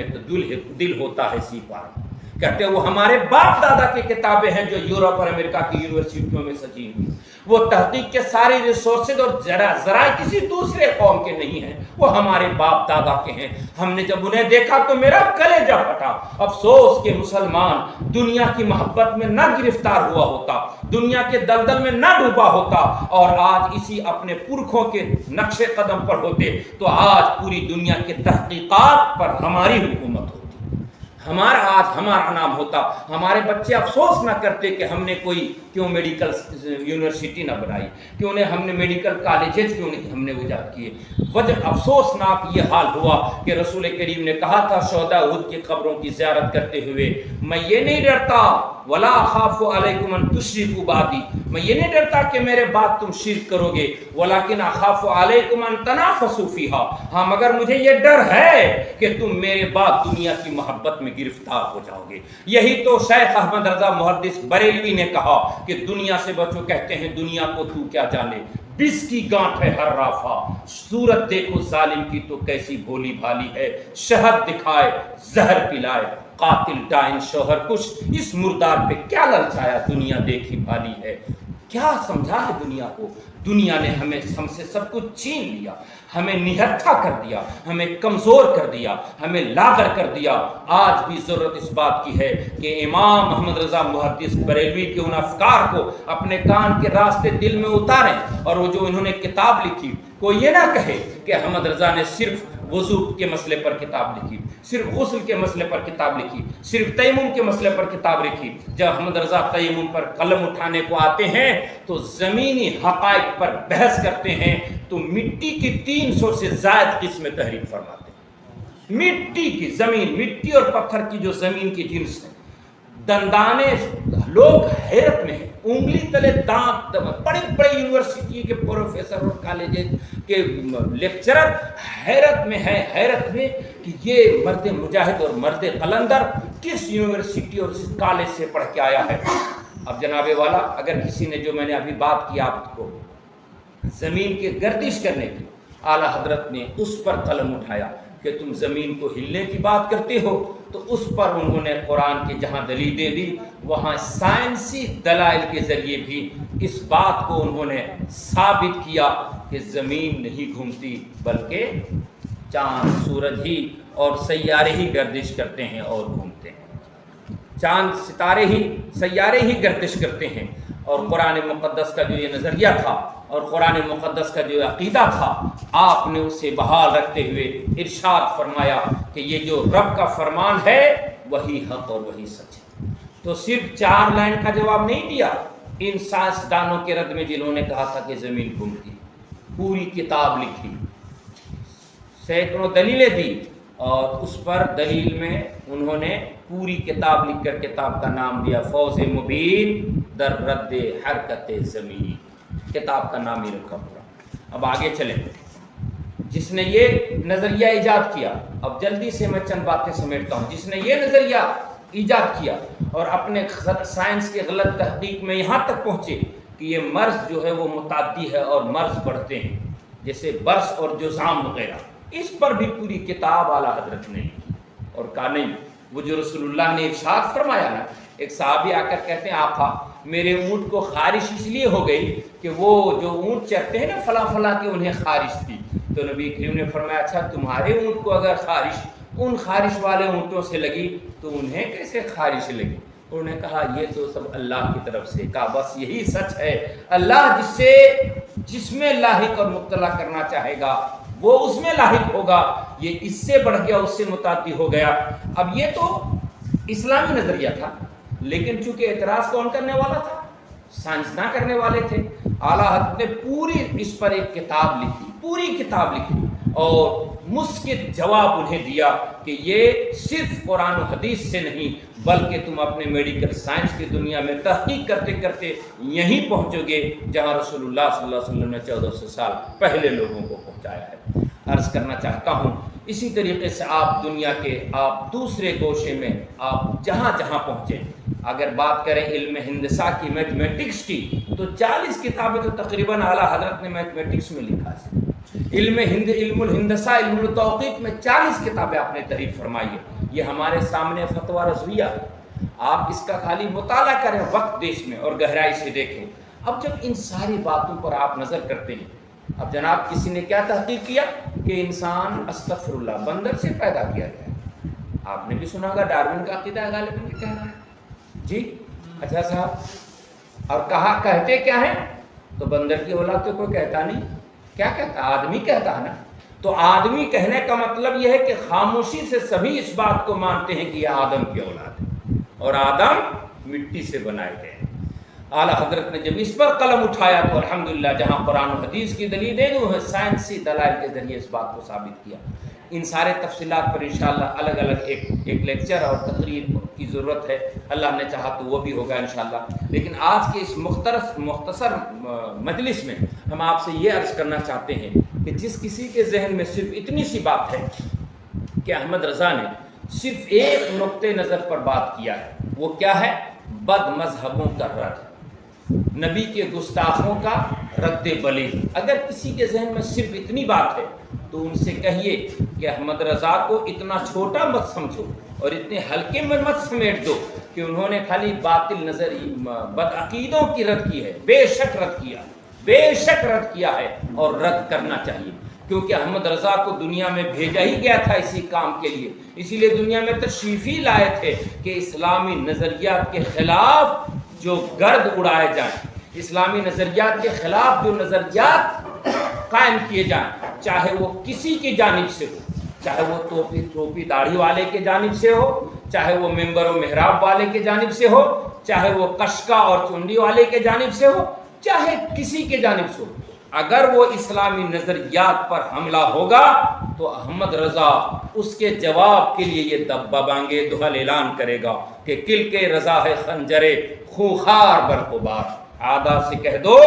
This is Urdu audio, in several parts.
تو دل ہوتا ہے سی پارا. کہتے ہیں وہ ہمارے باپ دادا کی کتابیں ہیں جو یورپ اور امریکہ کی یونیورسٹیوں میں سجی ہوئی. وہ تحقیق کے سارے ریسورسز اور ذرائع کسی دوسرے قوم کے نہیں ہیں, وہ ہمارے باپ دادا کے ہیں. ہم نے جب انہیں دیکھا تو میرا کلیجہ پھٹا. افسوس کہ مسلمان دنیا کی محبت میں نہ گرفتار ہوا ہوتا, دنیا کے دلدل میں نہ ڈوبا ہوتا, اور آج اسی اپنے پرکھوں کے نقش قدم پر ہوتے تو آج پوری دنیا کے تحقیقات پر ہماری حکومت ہوتی, ہمارا نام ہوتا. ہمارے بچے افسوس نہ کرتے کہ ہم نے کوئی کیوں میڈیکل یونیورسٹی نہ بنائی, کیوں نے ہم نے میڈیکل کالجز کیوں نہیں ہم نے ایجاد کیے. وجہ افسوسناک یہ حال ہوا کہ رسول کریم نے کہا تھا شہداء احد کی قبروں کی زیارت کرتے ہوئے, میں یہ نہیں ڈرتا ولا اخاف علیکم ان تشرکوا بعدی, میں یہ نہیں ڈرتا کہ میرے بعد تم شرک کرو گے, ولکن اخاف علیکم ان تنافسوا فیھا, ہاں مگر مجھے یہ ڈر ہے کہ تم میرے بعد دنیا کی محبت میں گرفتار ہو جاؤ گے. یہی تو شیخ احمد رضا محدث بریلوی نے کہا کہ دنیا سے بچو. کہتے ہیں دنیا کو تو کیا جانے, بس کی گانٹھ ہے ہر رافع, صورت دیکھو ظالم کی تو کیسی بھولی بھالی ہے, شہد دکھائے زہر پلائے قاتل ڈائن شوہر کش, اس مردار پہ کیا للچایا دنیا دیکھی بھالی ہے. کیا سمجھا ہے دنیا کو, دنیا نے ہم سے سب کچھ چھین لیا, ہمیں نہتھا کر دیا, ہمیں کمزور کر دیا, ہمیں لاغر کر دیا. آج بھی ضرورت اس بات کی ہے کہ امام محمد رضا محدث بریلوی کے ان افکار کو اپنے کان کے راستے دل میں اتاریں, اور وہ جو انہوں نے کتاب لکھی کوئی یہ نہ کہے کہ احمد رضا نے صرف وضو کے مسئلے پر کتاب لکھی, صرف غسل کے مسئلے پر کتاب لکھی, صرف تیمم کے مسئلے پر کتاب لکھی. جب احمد رضا تیمم پر قلم اٹھانے کو آتے ہیں تو زمینی حقائق پر بحث کرتے ہیں تو مٹی کی 300 سے زائد قسمیں تحریر فرماتے ہیں. مٹی کی زمین, مٹی اور پتھر کی جو زمین کی جنس ہے, دندانے لوگ حیرت میں ہیں, انگلی تلے دانت, بڑے بڑے یونیورسٹی کے پروفیسر اور کالجز کے لیکچرر حیرت میں کہ یہ مرد مجاہد اور مرد قلندر کس یونیورسٹی اور کس کالج سے پڑھ کے آیا ہے. اب جناب والا, اگر کسی نے جو میں نے ابھی بات کی آپ کو زمین کی گردش کرنے کی, اعلیٰ حضرت نے اس پر قلم اٹھایا کہ تم زمین کو ہلنے کی بات کرتے ہو, تو اس پر انہوں نے قرآن کی جہاں دلیلیں دی وہاں سائنسی دلائل کے ذریعے بھی اس بات کو انہوں نے ثابت کیا کہ زمین نہیں گھومتی بلکہ چاند سورج ہی اور سیارے ہی گردش کرتے ہیں اور گھومتے ہیں. چاند ستارے ہی سیارے ہی گردش کرتے ہیں. اور قرآن مقدس کا جو یہ نظریہ تھا اور قرآن مقدس کا جو عقیدہ تھا, آپ نے اسے بحال رکھتے ہوئے ارشاد فرمایا کہ یہ جو رب کا فرمان ہے وہی حق اور وہی سچ ہے. تو صرف 4 لائن کا جواب نہیں دیا ان سائنسدانوں کے رد میں جنہوں نے کہا تھا کہ زمین گھومتی, پوری کتاب لکھی, سینکڑوں دلیلیں دی, اور اس پر دلیل میں انہوں نے پوری کتاب لکھ کر کتاب کا نام دیا فوز مبین در رد حرکت زمین. کتاب کا نام ہی رکھا پورا. اب آگے چلیں. جس نے یہ نظریہ ایجاد کیا, اب جلدی سے میں چند باتیں سمیٹتا ہوں, جس نے یہ نظریہ ایجاد کیا اور اپنے سائنس کے غلط تحقیق میں یہاں تک پہنچے کہ یہ مرض جو ہے وہ متعدی ہے اور مرض بڑھتے ہیں, جیسے برس اور جزام وغیرہ, اس پر بھی پوری کتاب اعلیٰ حضرت نے لکھی اور کہا نہیں وہ جو رسول اللہ نے ارشاد فرمایا نا. ایک صحابی آ کر کہتے ہیں آقا میرے اونٹ کو خارش اس لیے ہو گئی کہ وہ جو اونٹ چرتے ہیں نا فلاں فلاں کی انہیں خارش تھی. تو نبی کریم نے فرمایا اچھا تمہارے اونٹ کو اگر خارش ان خارش والے اونٹوں سے لگی تو انہیں کیسے خارش لگی؟ انہوں نے کہا یہ تو سب اللہ کی طرف سے. کہا بس یہی سچ ہے, اللہ جس میں لاحق اور مبتلا کرنا چاہے گا وہ اس میں لاحق ہوگا. یہ اس سے بڑھ گیا اس سے متعدی ہو گیا. اب یہ تو اسلامی نظریہ تھا, لیکن چونکہ اعتراض کون کرنے والا تھا؟ سائنسداں کرنے والے تھے. اعلیٰ حضرت نے پوری اس پر ایک کتاب لکھی, پوری کتاب لکھی اور مسکت جواب انہیں دیا کہ یہ صرف قرآن و حدیث سے نہیں بلکہ تم اپنے میڈیکل سائنس کی دنیا میں تحقیق کرتے کرتے یہیں پہنچو گے جہاں رسول اللہ صلی اللہ علیہ وسلم نے 1400 سال پہلے لوگوں کو پہنچایا ہے. عرض کرنا چاہتا ہوں اسی طریقے سے آپ دنیا کے آپ دوسرے گوشے میں آپ جہاں جہاں پہنچیں اگر بات کریں علم ہندسہ کی، میتھمیٹکس کی، تو 40 کتابیں تو تقریباً اعلیٰ حضرت نے میتھمیٹکس میں لکھا ہے۔ علم الہندسہ، علم التوقیت میں 40 کتابیں آپ نے تحریر فرمائی ہے۔ یہ ہمارے سامنے فتویٰ رضویہ، آپ اس کا خالی مطالعہ کریں وقت دیش میں اور گہرائی سے دیکھیں۔ اب جب ان ساری باتوں پر آپ نظر کرتے ہیں، اب جناب کسی نے کیا تحقیق کیا کہ انسان استغفر اللہ بندر سے پیدا کیا گیا ہے۔ آپ نے بھی سنا ہوگا ڈارون کا عقیدہ ہے غالباً یہ کہہ رہا ہے جی، اچھا صاحب، اور کہا کہتے کیا ہیں؟ تو بندر کی اولاد تو کوئی کہتا نہیں، کیا کہتا؟ آدمی کہتا ہے نا۔ تو آدمی کہنے کا مطلب یہ ہے کہ خاموشی سے سبھی اس بات کو مانتے ہیں کہ یہ آدم کی اولاد ہے اور آدم مٹی سے بنائے گئے ہیں۔ اعلیٰ حضرت نے جب اس پر قلم اٹھایا تو الحمدللہ جہاں قرآن و حدیث کی دلیلیں وہ سائنسی دلائل کے ذریعے اس بات کو ثابت کیا۔ ان سارے تفصیلات پر انشاءاللہ الگ الگ ایک لیکچر اور تقریر کی ضرورت ہے، اللہ نے چاہا تو وہ بھی ہوگا انشاءاللہ۔ لیکن آج کے اس مختصر مجلس میں ہم آپ سے یہ عرض کرنا چاہتے ہیں کہ جس کسی کے ذہن میں صرف اتنی سی بات ہے کہ احمد رضا نے صرف ایک نقطۂ نظر پر بات کیا ہے، وہ کیا ہے؟ بد مذہبوں کا رد، نبی کے گستاخوں کا رد بلیغ۔ اگر کسی کے ذہن میں صرف اتنی بات ہے تو ان سے کہیے کہ احمد رضا کو اتنا چھوٹا مت سمجھو اور اتنے ہلکے میں مت سمیٹ دو کہ انہوں نے خالی باطل نظری بدعقیدوں کی رد کی ہے۔ بے شک رد کیا ہے اور رد کرنا چاہیے، کیونکہ احمد رضا کو دنیا میں بھیجا ہی گیا تھا اسی کام کے لیے۔ اسی لیے دنیا میں تشریف ہی لائے تھے کہ اسلامی نظریات کے خلاف جو گرد اڑائے جائیں، اسلامی نظریات کے خلاف جو نظریات قائم کیے جائیں، چاہے وہ کسی کی جانب سے ہو، چاہے وہ ٹوپی داڑھی والے کے جانب سے ہو، چاہے وہ ممبر و محراب والے کے جانب سے ہو، چاہے وہ کشکا اور چنڈی والے کے جانب سے ہو، چاہے کسی کے جانب سے ہو، اگر وہ اسلامی نظریات پر حملہ ہوگا تو احمد رضا اس کے جواب کے لیے یہ دبانگے دہل اعلان کرے گا کہ کل کے رضا ہے خنجرے خوخار برقبار، عادہ سے کہہ دو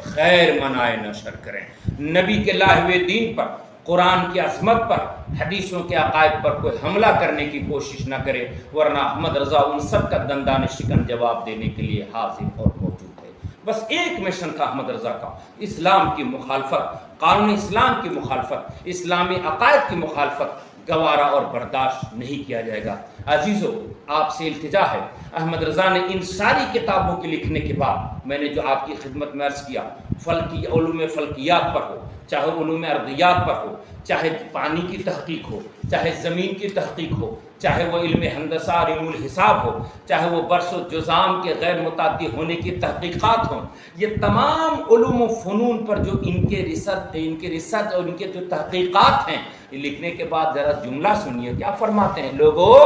خیر منائے نہ شر کریں۔ نبی کے لائے ہوئے دین پر، قرآن کی عظمت پر، حدیثوں کے عقائد پر کوئی حملہ کرنے کی کوشش نہ کرے، ورنہ احمد رضا ان سب کا دندان شکن جواب دینے کے لیے حاضر اور موجود ہے۔ بس ایک مشن تھا احمد رضا کا، اسلام کی مخالفت، قانون اسلام کی مخالفت، اسلامی عقائد کی مخالفت گوارا اور برداشت نہیں کیا جائے گا۔ عزیزو، آپ سے التجا ہے، احمد رضا نے ان ساری کتابوں کے لکھنے کے بعد میں نے جو آپ کی خدمت میں عرض کیا، فلکی علوم فلکیات پر ہو، چاہے علوم ارضیات پر ہو، چاہے پانی کی تحقیق ہو، چاہے زمین کی تحقیق ہو، چاہے وہ علم ہندسہ اور علم الحساب ہو، چاہے وہ برس و جزام کے غیر متعدی ہونے کی تحقیقات ہوں، یہ تمام علوم و فنون پر جو ان کے ریسرچ اور ان کے جو تحقیقات ہیں، یہ لکھنے کے بعد ذرا جملہ سنیے کیا فرماتے ہیں۔ لوگوں،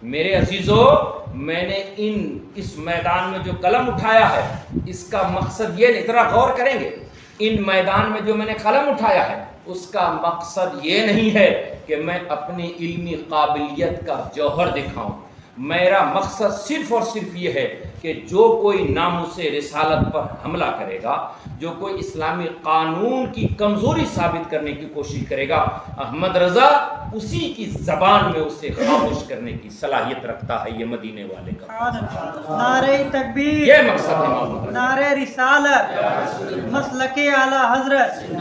میرے عزیزو، میں نے اس میدان میں جو قلم اٹھایا ہے، اس کا مقصد یہ نہیں، ذرا غور کریں گے، ان میدان میں جو میں نے قلم اٹھایا ہے اس کا مقصد یہ نہیں ہے کہ میں اپنی علمی قابلیت کا جوہر دکھاؤں، میرا مقصد صرف اور صرف یہ ہے کہ جو کوئی ناموس رسالت پر حملہ کرے گا، جو کوئی اسلامی قانون کی کمزوری ثابت کرنے کی کوشش کرے گا، احمد رضا اسی کی زبان میں اسے خاموش کرنے کی صلاحیت رکھتا ہے۔ یہ مدینے والے کا نعرہ تکبیر، یہ مقصد ہے مولانا، نعرہ رسالت، مسلک اعلی حضرت۔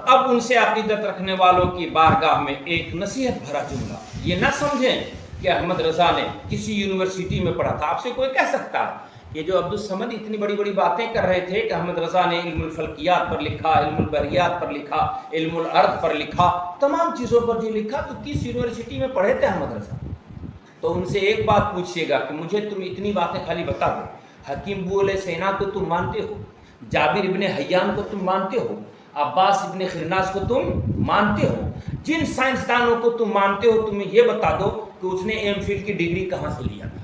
اب ان سے عقیدت رکھنے والوں کی بارگاہ میں ایک نصیحت بھرا جملہ، یہ نہ سمجھیں کہ احمد رضا نے کسی یونیورسٹی میں پڑھا تھا۔ آپ سے کوئی کہہ سکتا ہے یہ جو عبدالصمد اتنی بڑی بڑی باتیں کر رہے تھے کہ احمد رضا نے علم الفلکیات پر لکھا، علم البحریات پر لکھا، علم الارض پر لکھا، تمام چیزوں پر جو لکھا، تو کس یونیورسٹی میں پڑھے تھے احمد رضا؟ تو ان سے ایک بات پوچھیے گا کہ مجھے تم اتنی باتیں خالی بتا دو، حکیم بولے سینا کو تم مانتے ہو، جابر ابن حیان کو تم مانتے ہو، عباس ابن خرناس کو تم مانتے ہو، جن سائنسدانوں کو تم مانتے ہو، تمہیں یہ بتا دو کہ اس نے ایم فل کی ڈگری کہاں سے لیا تھا،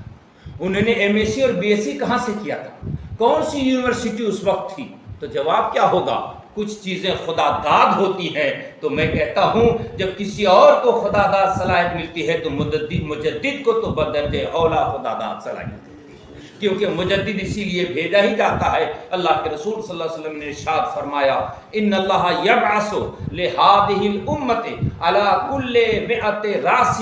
انہوں نے ایم ایس سی اور بی ایس سی کہاں سے کیا تھا، کون سی یونیورسٹی اس وقت تھی؟ تو جواب کیا ہوگا؟ کچھ چیزیں خدا داد ہوتی ہیں، تو میں کہتا ہوں جب کسی اور کو خدا داد صلاحیت ملتی ہے تو مجدد کو تو بدرجہ اولا خدا داد صلاحیت ملتی ہے، کیونکہ مجدد اسی لیے بھیجا ہی جاتا ہے۔ اللہ کے رسول صلی اللہ علیہ وسلم نے ارشاد فرمایا، ان اللہ یبعث لہذہ الامت علی کل مئۃ راس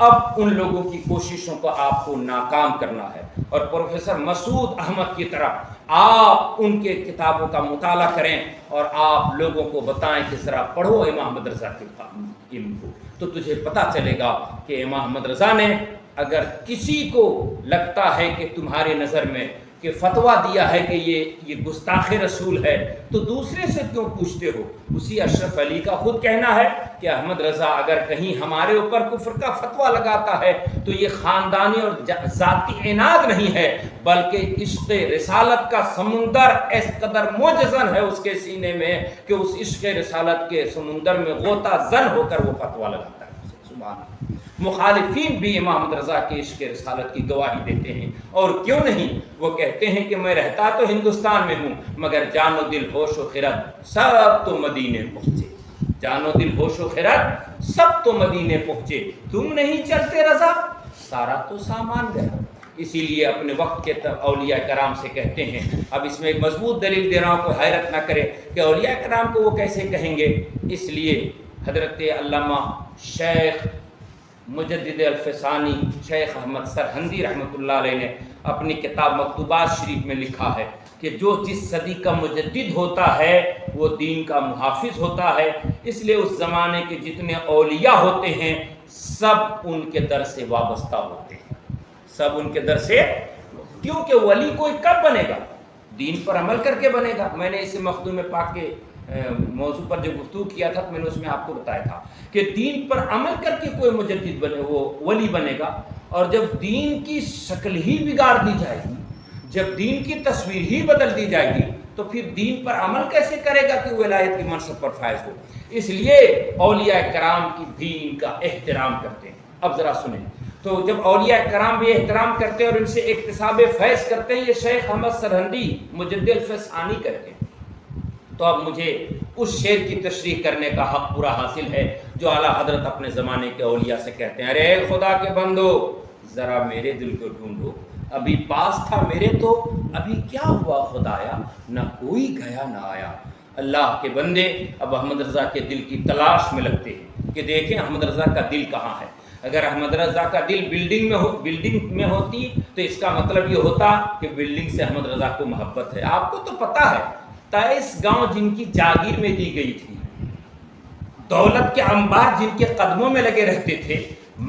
اب ان لوگوں کی کوششوں کو آپ کو ناکام کرنا ہے، اور پروفیسر مسعود احمد کی طرح آپ ان کے کتابوں کا مطالعہ کریں اور آپ لوگوں کو بتائیں کہ ذرا پڑھو امام احمد رضا کے علم کو، تو تجھے پتہ چلے گا کہ امام احمد رضا نے اگر کسی کو لگتا ہے کہ تمہارے نظر میں کہ فتویٰ دیا ہے کہ یہ گستاخ رسول ہے تو دوسرے سے کیوں پوچھتے ہو؟ اسی اشرف علی کا خود کہنا ہے کہ احمد رضا اگر کہیں ہمارے اوپر کفر کا فتویٰ لگاتا ہے تو یہ خاندانی اور ذاتی عناد نہیں ہے، بلکہ عشق رسالت کا سمندر اس قدر موجزن ہے اس کے سینے میں کہ اس عشق رسالت کے سمندر میں غوطہ زن ہو کر وہ فتویٰ لگاتا ہے۔ سبحان اللہ۔ مخالفین بھی امام رضا کے عشق رسالت کی گواہی دیتے ہیں، اور کیوں نہیں، وہ کہتے ہیں کہ میں رہتا تو ہندوستان میں ہوں مگر جان و دل ہوش و خرد سب تو مدینے پہنچے، جان و دل ہوش و خرد سب تو مدینے پہنچے، تم نہیں چلتے رضا سارا تو سامان گیا۔ اسی لیے اپنے وقت کے اولیاء کرام سے کہتے ہیں، اب اس میں ایک مضبوط دلیل دے رہا ہوں، کوئی حیرت نہ کرے کہ اولیاء کرام کو وہ کیسے کہیں گے، اس لیے حضرت علامہ شیخ مجدد الفسانی شیخ احمد سرہندی رحمۃ اللہ علیہ نے اپنی کتاب مکتوبات شریف میں لکھا ہے کہ جو جس صدی کا مجدد ہوتا ہے وہ دین کا محافظ ہوتا ہے، اس لیے اس زمانے کے جتنے اولیاء ہوتے ہیں سب ان کے در سے وابستہ ہوتے ہیں، سب ان کے در سے، کیونکہ ولی کوئی کب بنے گا؟ دین پر عمل کر کے بنے گا۔ میں نے اسے مخدوم پاک کے موضوع پر جو گفتگو کیا تھا تو میں نے اس میں آپ کو بتایا تھا کہ دین پر عمل کر کے کوئی مجدد بنے، وہ ولی بنے گا، اور جب دین کی شکل ہی بگاڑ دی جائے گی، جب دین کی تصویر ہی بدل دی جائے گی تو پھر دین پر عمل کیسے کرے گا کہ ولایت کی منصب پر فائز ہو؟ اس لیے اولیاء کرام کی بھی ان کا احترام کرتے ہیں۔ اب ذرا سنیں، تو جب اولیاء کرام بھی احترام کرتے ہیں اور ان سے اکتساب فیض کرتے ہیں، یہ شیخ احمد سرہندی مجدد الفسانی کرتے ہیں، تو اب مجھے اس شعر کی تشریح کرنے کا حق پورا حاصل ہے جو اعلیٰ حضرت اپنے زمانے کے اولیاء سے کہتے ہیں، ارے خدا کے بندو ذرا میرے دل کو ڈھونڈو، ابھی پاس تھا میرے تو ابھی کیا ہوا خدایا، نہ کوئی گیا نہ آیا۔ اللہ کے بندے اب احمد رضا کے دل کی تلاش میں لگتے ہیں کہ دیکھیں احمد رضا کا دل کہاں ہے۔ اگر احمد رضا کا دل بلڈنگ میں ہوتی تو اس کا مطلب یہ ہوتا کہ بلڈنگ سے احمد رضا کو محبت ہے۔ آپ کو تو پتہ ہے 23 گاؤں جن کی جاگیر میں دی گئی تھی، دولت کے انبار جن کے قدموں میں لگے رہتے تھے،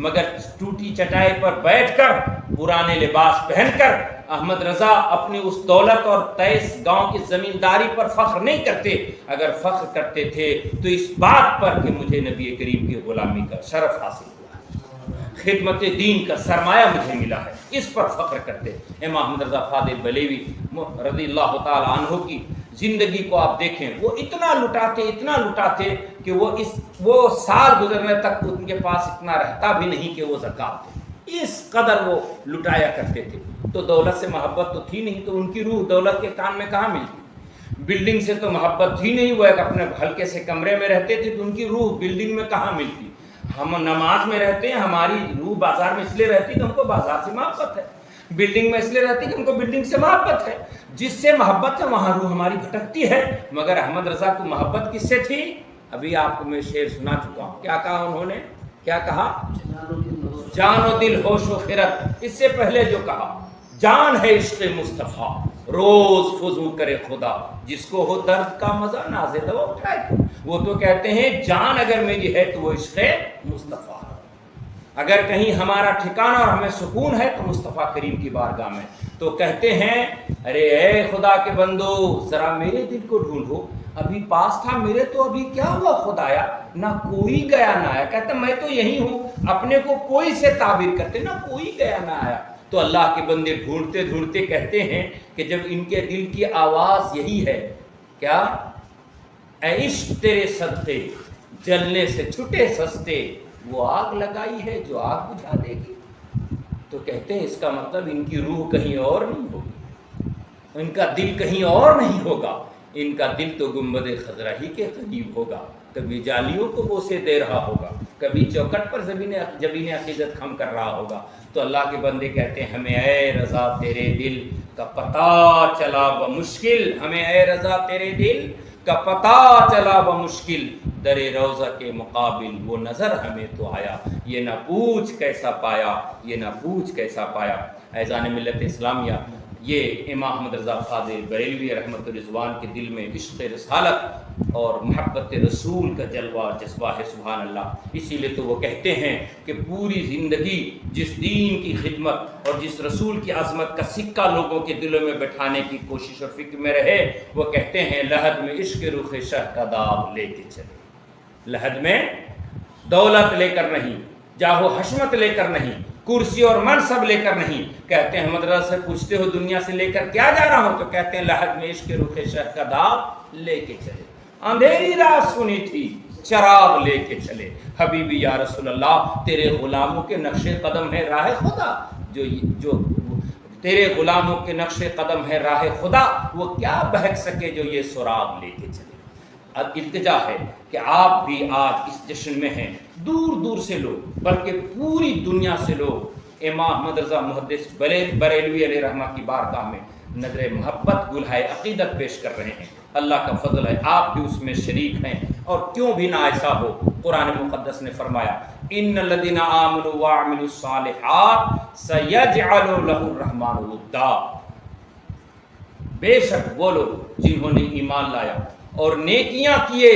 مگر ٹوٹی چٹائی پر بیٹھ کر پرانے لباس پہن کر احمد رضا اپنی اس دولت اور 23 گاؤں کی زمینداری پر فخر نہیں کرتے۔ اگر فخر کرتے تھے تو اس بات پر کہ مجھے نبی کریم کی غلامی کا شرف حاصل ہوا ہے، خدمت دین کا سرمایہ مجھے ملا ہے، اس پر فخر کرتے۔ امام احمد رضا فاضل بلیوی رضی اللہ تعالی عنہ کی زندگی کو آپ دیکھیں، وہ اتنا لٹاتے کہ وہ سال گزرنے تک ان کے پاس اتنا رہتا بھی نہیں کہ وہ زکات دے، اس قدر وہ لٹایا کرتے تھے۔ تو دولت سے محبت تو تھی نہیں، تو ان کی روح دولت کے کام میں کہاں ملتی؟ بلڈنگ سے تو محبت تھی نہیں، وہ ایک اپنے ہلکے سے کمرے میں رہتے تھے تو ان کی روح بلڈنگ میں کہاں ملتی؟ ہم نماز میں رہتے ہیں، ہماری روح بازار میں اس لیے رہتی کہ ہم کو بازار سے محبت ہے، بلڈنگ میں اس لیے رہتی کہ ہم کو بلڈنگ سے محبت ہے۔ جس سے محبت ہے وہاں روح ہماری بھٹکتی ہے، مگر احمد رضا کو محبت کس سے تھی؟ ابھی آپ کو میں شعر سنا چکا ہوں، کیا کہا انہوں نے؟ کیا کہا؟ جان و دل ہوش و خرد۔ اس سے پہلے جو کہا جان ہے عشق مصطفیٰ روز فضو کرے خدا، جس کو ہو درد کا مزہ ناز دوا اٹھائے۔ وہ تو کہتے ہیں جان اگر میری ہے تو وہ عشق مصطفیٰ، اگر کہیں ہمارا ٹھکانہ اور ہمیں سکون ہے تو مصطفیٰ کریم کی بارگاہ میں۔ تو کہتے ہیں ارے اے خدا کے بندو ذرا میرے دل کو ڈھونڈو، ابھی پاس تھا میرے تو ابھی کیا ہوا خدایا، نہ کوئی گیا نہ آیا۔ کہتے میں تو یہی ہوں، اپنے کو کوئی سے تعبیر کرتے، نہ کوئی گیا نہ آیا۔ تو اللہ کے بندے ڈھونڈتے ڈھونڈتے کہتے ہیں کہ جب ان کے دل کی آواز یہی ہے، کیا اے عشق تیرے صدقے جلنے سے چھٹے سستے، وہ آگ لگائی ہے جو آگ بجھا دے گی۔ تو کہتے ہیں اس کا مطلب ان کی روح کہیں اور نہیں ہوگی، ان کا دل کہیں اور نہیں ہوگا، ان کا دل تو گنبد خضرا ہی کے قریب ہوگا، کبھی جالیوں کو بوسے دے رہا ہوگا، کبھی چوکٹ پر جبین عقیدت خم کر رہا ہوگا۔ تو اللہ کے بندے کہتے ہیں ہمیں اے رضا تیرے دل کا پتہ چلا بمشکل، ہمیں اے رضا تیرے دل کا پتہ چلا بمشکل، در روضہ کے مقابل وہ نظر ہمیں تو آیا، یہ نہ پوچھ کیسا پایا، یہ نہ پوچھ کیسا پایا۔ ایزان ملت اسلامیہ، یہ امام احمد رضا قادری بریلوی رحمۃ الرضوان کے دل میں عشق رسالت اور محبت رسول کا جلوہ جذبہ ہے، سبحان اللہ۔ اسی لیے تو وہ کہتے ہیں کہ پوری زندگی جس دین کی خدمت اور جس رسول کی عظمت کا سکہ لوگوں کے دلوں میں بٹھانے کی کوشش اور فکر میں رہے، وہ کہتے ہیں لحد میں عشق رخ شہ کا داغ لے کے چلے۔ لحد میں دولت لے کر نہیں، جاہ و حشمت لے کر نہیں، کرسی اور منصب لے کر نہیں۔ کہتے ہیں احمد رضا سے پوچھتے ہو دنیا سے لے کر کیا جا رہا ہوں؟ تو کہتے ہیں لحد میں عشق رخ شہ کا داغ لے کے چلے۔ اندھیری رات سنی تھی چراغ لے کے چلے، حبیبی یا رسول اللہ تیرے غلاموں کے نقش قدم ہے راہ خدا، جو تیرے غلاموں کے نقش قدم ہے راہ خدا، وہ کیا بہک سکے جو یہ سراغ لے کے چلے۔ اب التجا ہے کہ آپ بھی آج اس جشن میں ہیں، دور دور سے لوگ بلکہ پوری دنیا سے لوگ امام احمد رضا محدث بریلوی علیہ رحمہ کی بارگاہ میں نظر محبت گلہائے عقیدت پیش کر رہے ہیں۔ اللہ کا فضل ہے آپ بھی اس میں شریک ہیں، اور کیوں بھی نہ ایسا ہو۔ قرآن مقدس نے فرمایا ان الذین آمنوا وعملوا الصالحات سیجعل لهم الرحمن ودا، بے شک وہ لوگ جنہوں نے ایمان لایا اور نیکیاں کیے،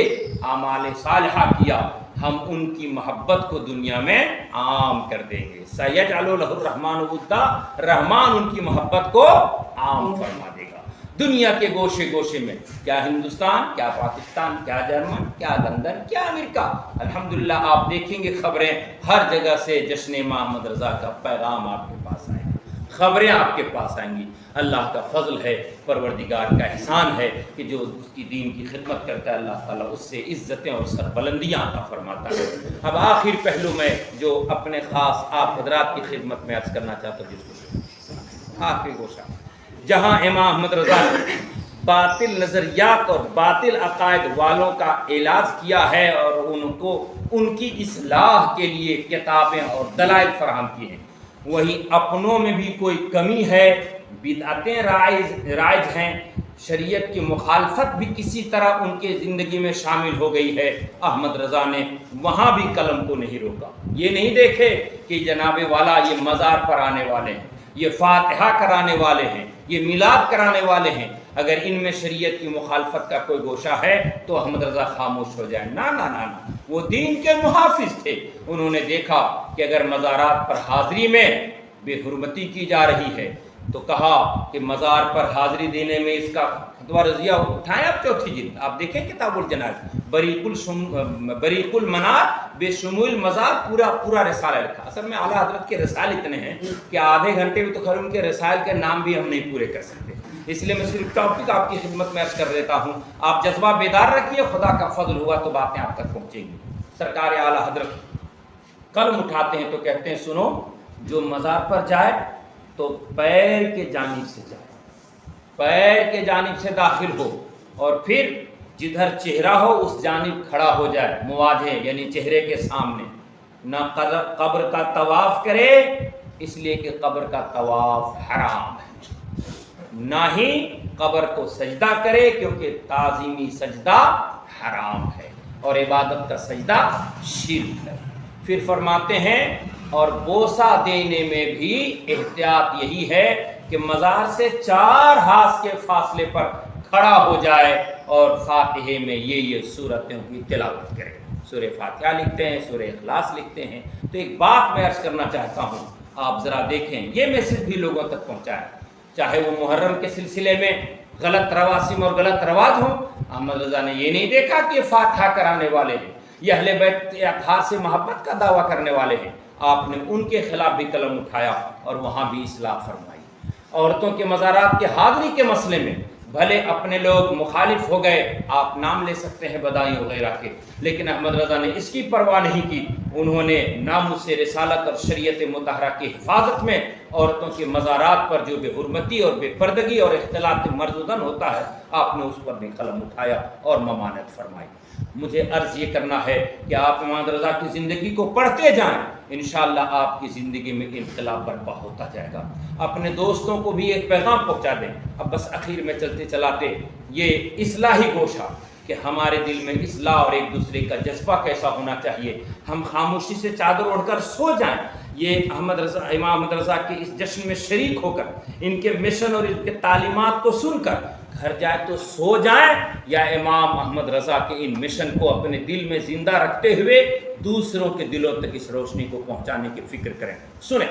اعمال صالحہ کیا، ہم ان کی محبت کو دنیا میں عام کر دیں گے۔ سیجعل لہ الرحمن ودا، رحمان ان کی محبت کو عام فرما دے گا دنیا کے گوشے گوشے میں، کیا ہندوستان، کیا پاکستان، کیا جرمن، کیا لندن، کیا امریکہ۔ الحمدللہ آپ دیکھیں گے خبریں ہر جگہ سے جشن امام احمد رضا کا پیغام آپ کے پاس آئے گا، خبریں آپ کے پاس آئیں گی۔ اللہ کا فضل ہے، پروردگار کا احسان ہے کہ جو اس کی دین کی خدمت کرتا ہے اللہ تعالیٰ اس سے عزتیں اور سربلندیاں عطا فرماتا ہے۔ اب آخر پہلو میں جو اپنے خاص آپ حضرات کی خدمت میں عرض کرنا چاہتا ہوں، جس کو آخری گوشہ جہاں امام احمد رضا نے باطل نظریات اور باطل عقائد والوں کا علاج کیا ہے اور ان کو ان کی اصلاح کے لیے کتابیں اور دلائل فراہم کی ہیں، وہیں اپنوں میں بھی کوئی کمی ہے، بدعتیں رائج ہیں، شریعت کی مخالفت بھی کسی طرح ان کے زندگی میں شامل ہو گئی ہے۔ احمد رضا نے وہاں بھی قلم کو نہیں روکا، یہ نہیں دیکھے کہ جناب والا یہ مزار پر آنے والے ہیں، یہ فاتحہ کرانے والے ہیں، یہ میلاد کرانے والے ہیں، اگر ان میں شریعت کی مخالفت کا کوئی گوشہ ہے تو احمد رضا خاموش ہو جائیں۔ نہ نہ نہ، وہ دین کے محافظ تھے، انہوں نے دیکھا کہ اگر مزارات پر حاضری میں بے حرمتی کی جا رہی ہے تو کہا کہ مزار پر حاضری دینے میں اس کا فتویٰ رضیہ اٹھائیں۔ اب چوتھی جلد آپ دیکھیں کتاب الجنائز، بریق المنار بے شمول مزار، پورا رسالہ لکھا۔ اصل میں اعلیٰ حضرت کے رسائل اتنے ہیں کہ آدھے گھنٹے میں تو خیر ان کے رسائل کے نام بھی ہم نہیں پورے کر سکتے، اس لیے میں صرف ٹاپک آپ کی خدمت میں عرض کر دیتا ہوں۔ آپ جذبہ بیدار رکھیے، خدا کا فضل ہوا تو باتیں آپ تک پہنچیں گی۔ سرکار اعلیٰ حضرت قلم اٹھاتے ہیں تو کہتے ہیں سنو، جو مزار پر جائے تو پیر کے جانب سے جائے، پیر کے جانب سے داخل ہو، اور پھر جدھر چہرہ ہو اس جانب کھڑا ہو جائے، مواجہ یعنی چہرے کے سامنے، نہ قبر کا طواف کرے اس لیے کہ قبر کا طواف حرام ہے، نہ ہی قبر کو سجدہ کرے کیونکہ تعظیمی سجدہ حرام ہے اور عبادت کا سجدہ شرک ہے۔ پھر فرماتے ہیں اور بوسہ دینے میں بھی احتیاط یہی ہے کہ مزار سے 4 ہاتھ کے فاصلے پر کھڑا ہو جائے اور فاتحے میں یہ صورتوں کی تلاوت کرے۔ سورہ فاتحہ لکھتے ہیں، سورہ اخلاص لکھتے ہیں۔ تو ایک بات میں عرض کرنا چاہتا ہوں، آپ ذرا دیکھیں، یہ میسج بھی لوگوں تک پہنچائیں، چاہے وہ محرم کے سلسلے میں غلط رواسم اور غلط رواج ہوں۔ احمد رضا نے یہ نہیں دیکھا کہ یہ فاتحہ کرانے والے ہیں، یہ اہل بیت اطہار سے محبت کا دعویٰ کرنے والے ہیں، آپ نے ان کے خلاف بھی قلم اٹھایا اور وہاں بھی اصلاح فرمائی۔ عورتوں کے مزارات کے حاضری کے مسئلے میں بھلے اپنے لوگ مخالف ہو گئے، آپ نام لے سکتے ہیں بدائی وغیرہ کے، لیکن احمد رضا نے اس کی پرواہ نہیں کی، انہوں نے ناموس رسالت اور شریعت مطہرہ کی حفاظت میں عورتوں کے مزارات پر جو بے حرمتی اور بے پردگی اور اختلاط مرزودن ہوتا ہے، آپ نے اس پر بھی قلم اٹھایا اور ممانعت فرمائی۔ مجھے عرض یہ کرنا ہے کہ آپ امام رضا کی زندگی کو پڑھتے جائیں، انشاءاللہ آپ کی زندگی میں انقلاب برپا ہوتا جائے گا۔ اپنے دوستوں کو بھی ایک پیغام پہنچا دیں۔ اب بس اخیر میں چلتے چلاتے یہ اصلاحی گوشہ کہ ہمارے دل میں اصلاح اور ایک دوسرے کا جذبہ کیسا ہونا چاہیے. ہم خاموشی سے چادر اوڑھ کر سو جائیں. یہ امام احمد رضا کے اس جشن میں شریک ہو کر ان کے مشن اور ان کے تعلیمات کو سن کر گھر جائے تو سو جائیں, یا امام احمد رضا کے ان مشن کو اپنے دل میں زندہ رکھتے ہوئے دوسروں کے دلوں تک اس روشنی کو پہنچانے کی فکر کریں. سنیں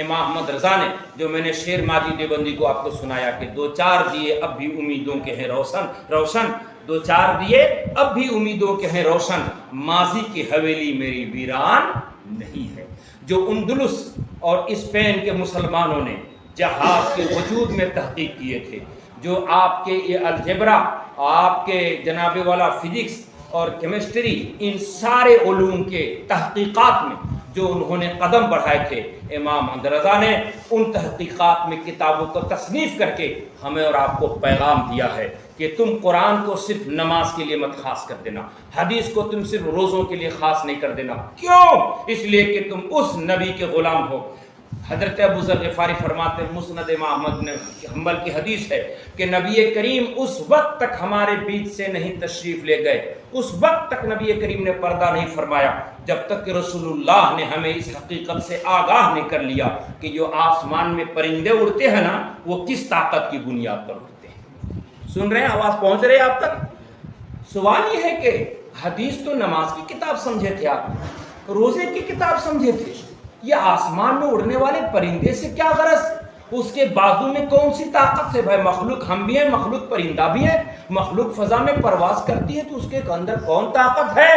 امام احمد رضا نے جو میں نے شعر ماجد دیوبندی کو آپ کو سنایا کہ 2-4 دیے اب بھی امیدوں کے ہیں روشن 2-4 دیے اب بھی امیدوں کے ہیں روشن, ماضی کی حویلی میری ویران نہیں ہے. جو اندلس اور اسپین کے مسلمانوں نے جہاز کے وجود میں تحقیق کیے تھے, جو آپ کے یہ الجبرا, آپ کے جناب والا فزکس اور کیمسٹری, ان سارے علوم کے تحقیقات میں جو انہوں نے قدم بڑھائے تھے, امام احمد رضا نے ان تحقیقات میں کتابوں کو تصنیف کر کے ہمیں اور آپ کو پیغام دیا ہے کہ تم قرآن کو صرف نماز کے لیے مت خاص کر دینا, حدیث کو تم صرف روزوں کے لیے خاص نہیں کر دینا. کیوں؟ اس لیے کہ تم اس نبی کے غلام ہو. حضرت ابو ذر غفاری فرماتے ہیں, مسند امام احمد نے حنبل کی حدیث ہے کہ نبی کریم اس وقت تک ہمارے بیچ سے نہیں تشریف لے گئے, اس وقت تک نبی کریم نے پردہ نہیں فرمایا جب تک کہ رسول اللہ نے ہمیں اس حقیقت سے آگاہ نہیں کر لیا کہ جو آسمان میں پرندے اڑتے ہیں نا, وہ کس طاقت کی بنیاد پر اڑتے ہیں. سن رہے ہیں, آواز پہنچ رہی ہے آپ تک؟ سوال یہ ہے کہ حدیث تو نماز کی کتاب سمجھے تھے آپ, روزے کی کتاب سمجھے تھے, یہ آسمان میں اڑنے والے پرندے سے کیا غرض؟ اس کے بازو میں کون سی طاقت ہے؟ بھائی مخلوق ہم بھی ہیں, مخلوق پرندہ بھی ہے, مخلوق فضا میں پرواز کرتی ہے, تو اس کے اندر کون طاقت ہے؟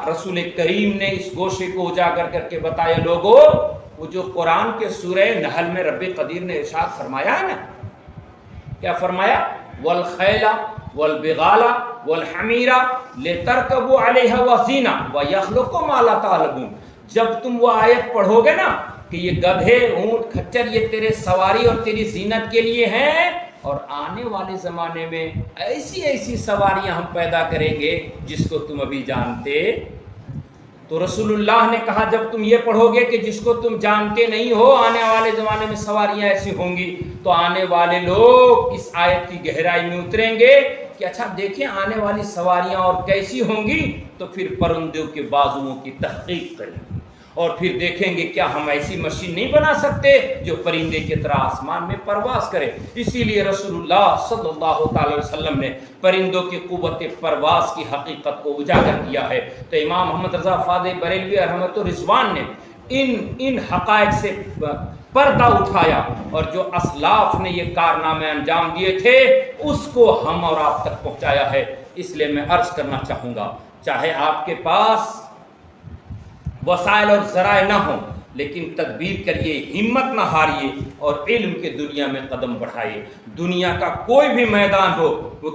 رسول کریم نے اس گوشے کو اجاگر کر کے بتایا, لوگوں وہ جو قرآن کے سورہ نحل میں رب قدیر نے ارشاد فرمایا ہے نا, کیا فرمایا؟ والخیل والبغال والحمیر لترکبوا علیہا وزینہ ویخلق ما لا تعلمون. جب تم وہ آیت پڑھو گے نا کہ یہ گدھے, اونٹ, کھچر یہ تیرے سواری اور تیری زینت کے لیے ہیں, اور آنے والے زمانے میں ایسی سواریاں ہم پیدا کریں گے جس کو تم ابھی جانتے. تو رسول اللہ نے کہا جب تم یہ پڑھو گے کہ جس کو تم جانتے نہیں ہو, آنے والے زمانے میں سواریاں ایسی ہوں گی, تو آنے والے لوگ اس آیت کی گہرائی میں اتریں گے کہ اچھا دیکھیں آنے والی سواریاں اور کیسی ہوں گی, تو پھر پرندوں کے بازوؤں کی تحقیق کریں گے اور پھر دیکھیں گے کیا ہم ایسی مشین نہیں بنا سکتے جو پرندے کی طرح آسمان میں پرواز کرے. اسی لیے رسول اللہ صلی اللہ تعالی وسلم نے پرندوں کی قوت پرواز کی حقیقت کو اجاگر کیا ہے. تو امام محمد رضا فاضل بریلوی رحمۃ الرضوان نے ان حقائق سے پردہ اٹھایا, اور جو اسلاف نے یہ کارنامے انجام دیے تھے اس کو ہم اور آپ تک پہنچایا ہے. اس لیے میں عرض کرنا چاہوں گا, چاہے آپ کے پاس وسائل اور ذرائع نہ ہوں, لیکن تدبیر کریے, ہمت نہ ہاریے اور علم کے دنیا میں قدم بڑھائیے. دنیا کا کوئی بھی میدان ہو وہ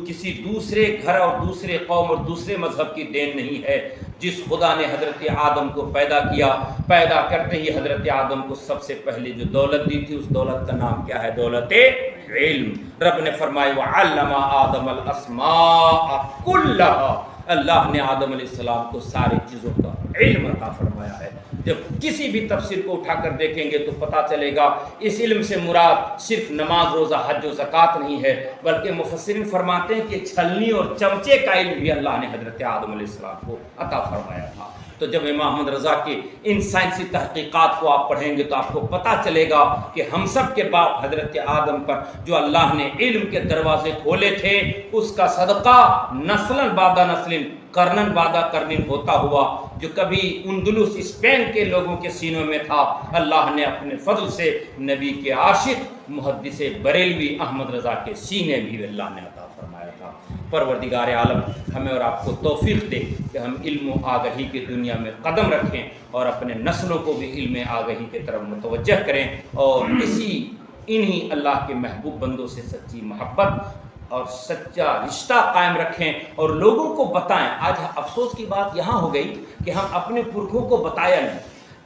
کسی دوسرے گھر اور دوسرے قوم اور دوسرے مذہب کی دین نہیں ہے. جس خدا نے حضرت آدم کو پیدا کیا, پیدا کرتے ہی حضرت آدم کو سب سے پہلے جو دولت دی تھی اس دولت کا نام کیا ہے؟ دولت علم. رب نے فرمایا وعلم آدم الاسماء کلها, اللہ نے آدم علیہ السلام کو ساری چیزوں کا علم عطا فرمایا ہے. جب کسی بھی تفسیر کو اٹھا کر دیکھیں گے تو پتہ چلے گا اس علم سے مراد صرف نماز, روزہ, حج و زکوٰۃ نہیں ہے, بلکہ مفسرین فرماتے ہیں کہ چھلنی اور چمچے کا علم بھی اللہ نے حضرت آدم علیہ السلام کو عطا فرمایا تھا. تو جب امام احمد رضا کے ان سائنسی تحقیقات کو آپ پڑھیں گے تو آپ کو پتہ چلے گا کہ ہم سب کے باپ حضرت آدم پر جو اللہ نے علم کے دروازے کھولے تھے, اس کا صدقہ نسلاً بعد نسل, قرنن بعد قرن ہوتا ہوا, جو کبھی اندلس اسپین کے لوگوں کے سینوں میں تھا, اللہ نے اپنے فضل سے نبی کے عاشق محدث بریلوی احمد رضا کے سینے بھی اللہ نے عطا فرمایا تھا. پروردگار عالم ہمیں اور آپ کو توفیق دے کہ ہم علم و آگہی کی دنیا میں قدم رکھیں اور اپنے نسلوں کو بھی علم آگہی کی طرف متوجہ کریں, اور انہی اللہ کے محبوب بندوں سے سچی محبت اور سچا رشتہ قائم رکھیں اور لوگوں کو بتائیں. آج افسوس کی بات یہاں ہو گئی کہ ہم اپنے پرکھوں کو بتایا نہیں,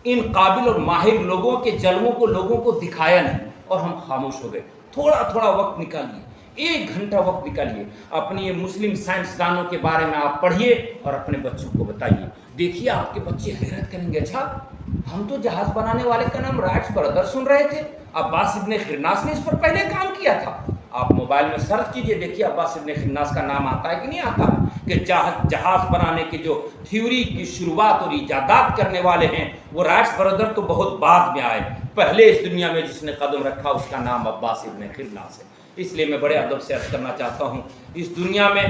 ان قابل اور ماہر لوگوں کے جلووں کو لوگوں کو دکھایا نہیں, اور ہم خاموش ہو گئے. تھوڑا وقت نکالیے, 1 گھنٹہ وقت نکالیے, اپنی یہ مسلم سائنسدانوں کے بارے میں آپ پڑھیے اور اپنے بچوں کو بتائیے. دیکھیے آپ کے بچے حیرت کریں گے, اچھا ہم تو جہاز بنانے والے کا نام رائٹس برادر سن رہے تھے, عباس ابن خرناس نے اس پر پہلے کام کیا تھا. آپ موبائل میں سرچ کیجئے, دیکھیے عباس ابن خناس کا نام آتا ہے کہ نہیں آتا, کہ جہاز بنانے کے جو تھیوری کی شروعات اور ایجادات کرنے والے ہیں وہ رائٹس برادر تو بہت بعد میں آئے, پہلے اس دنیا میں جس نے قدم رکھا اس کا نام عباس ابن خناس ہے. اس لیے میں بڑے ادب سے عرض کرنا چاہتا ہوں, اس دنیا میں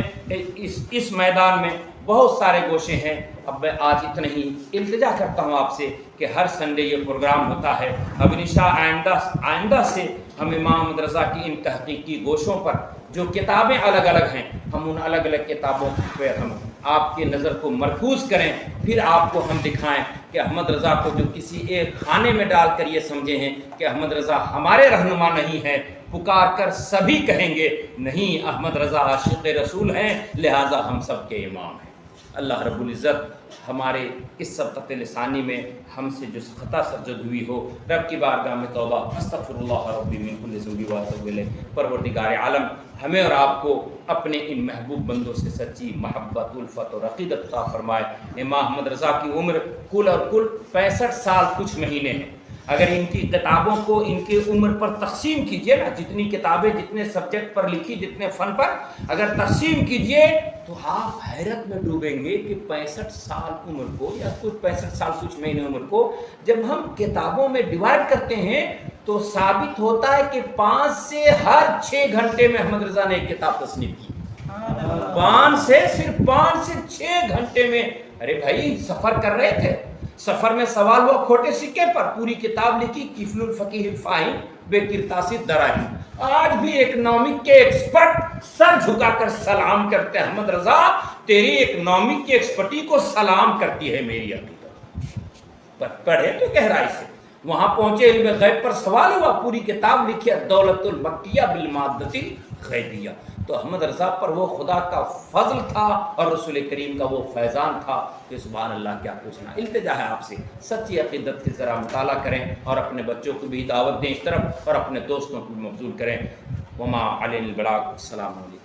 اس میدان میں بہت سارے گوشے ہیں. اب میں آج اتنا ہی التجا کرتا ہوں آپ سے کہ ہر سنڈے یہ پروگرام ہوتا ہے. اب انشاء آئندہ سے ہم امام محمد رضا کی ان تحقیقی گوشوں پر جو کتابیں الگ الگ ہیں, ہم ان الگ الگ کتابوں پہ ہم آپ کے نظر کو مرکوز کریں, پھر آپ کو ہم دکھائیں کہ احمد رضا کو جو کسی ایک خانے میں ڈال کر یہ سمجھے ہیں کہ احمد رضا ہمارے رہنما نہیں ہے, پکار کر سبھی کہیں گے نہیں احمد رضا عاشق رسول ہیں, لہٰذا ہم سب کے امام ہیں. اللہ رب العزت ہمارے اس سبقت لسانی میں ہم سے جو خطا سرزد ہوئی ہو, رب کی بارگاہ میں توبہ, استغفر اللہ ربی من کل ذنب واتوب الیہ. پروردگار عالم ہمیں اور آپ کو اپنے ان محبوب بندوں سے سچی محبت, الفت اور عقیدت عطا فرمائے. امام احمد رضا کی عمر کل اور کل 65 سال کچھ مہینے ہیں. اگر ان کی کتابوں کو ان کے عمر پر تقسیم کیجئے نا, جتنی کتابیں جتنے سبجیکٹ پر لکھی, جتنے فن پر اگر تقسیم کیجئے تو آپ حیرت میں ڈوبیں گے کہ 65 سال عمر کو یا کچھ 65 سال کچھ مہینے عمر کو جب ہم کتابوں میں ڈیوائڈ کرتے ہیں تو ثابت ہوتا ہے کہ 5 سے ہر 6 گھنٹے میں احمد رضا نے ایک کتاب تصنیف کی. 5 سے 6 گھنٹے میں. ارے بھائی سفر کر رہے تھے, سفر میں سوال ہوا کھوٹے سکے پر, پوری کتاب لکھی کفل الفقیہ الفاہم بے کرتاسی دراہیم. آج بھی اکنامک کے ایکسپرٹ سر جھکا کر سلام کرتے ہیں, احمد رضا تیری اکنامک کی ایکسپرٹی کو سلام کرتی ہے میری عقیدت. پڑھے تو گہرائی سے, وہاں پہنچے, علم غیب پر سوال ہوا, پوری کتاب لکھی دولت المکیہ بالمادۃ الغیبیہ. تو احمد رضا پر وہ خدا کا فضل تھا اور رسول کریم کا وہ فیضان تھا کہ سبحان اللہ کیا پوچھنا. التجا ہے آپ سے سچی عقیدت کی ذرا مطالعہ کریں اور اپنے بچوں کو بھی دعوت دیں اس طرف اور اپنے دوستوں کو بھی مبذول کریں. وما علینا البلاغ. السلام علیکم.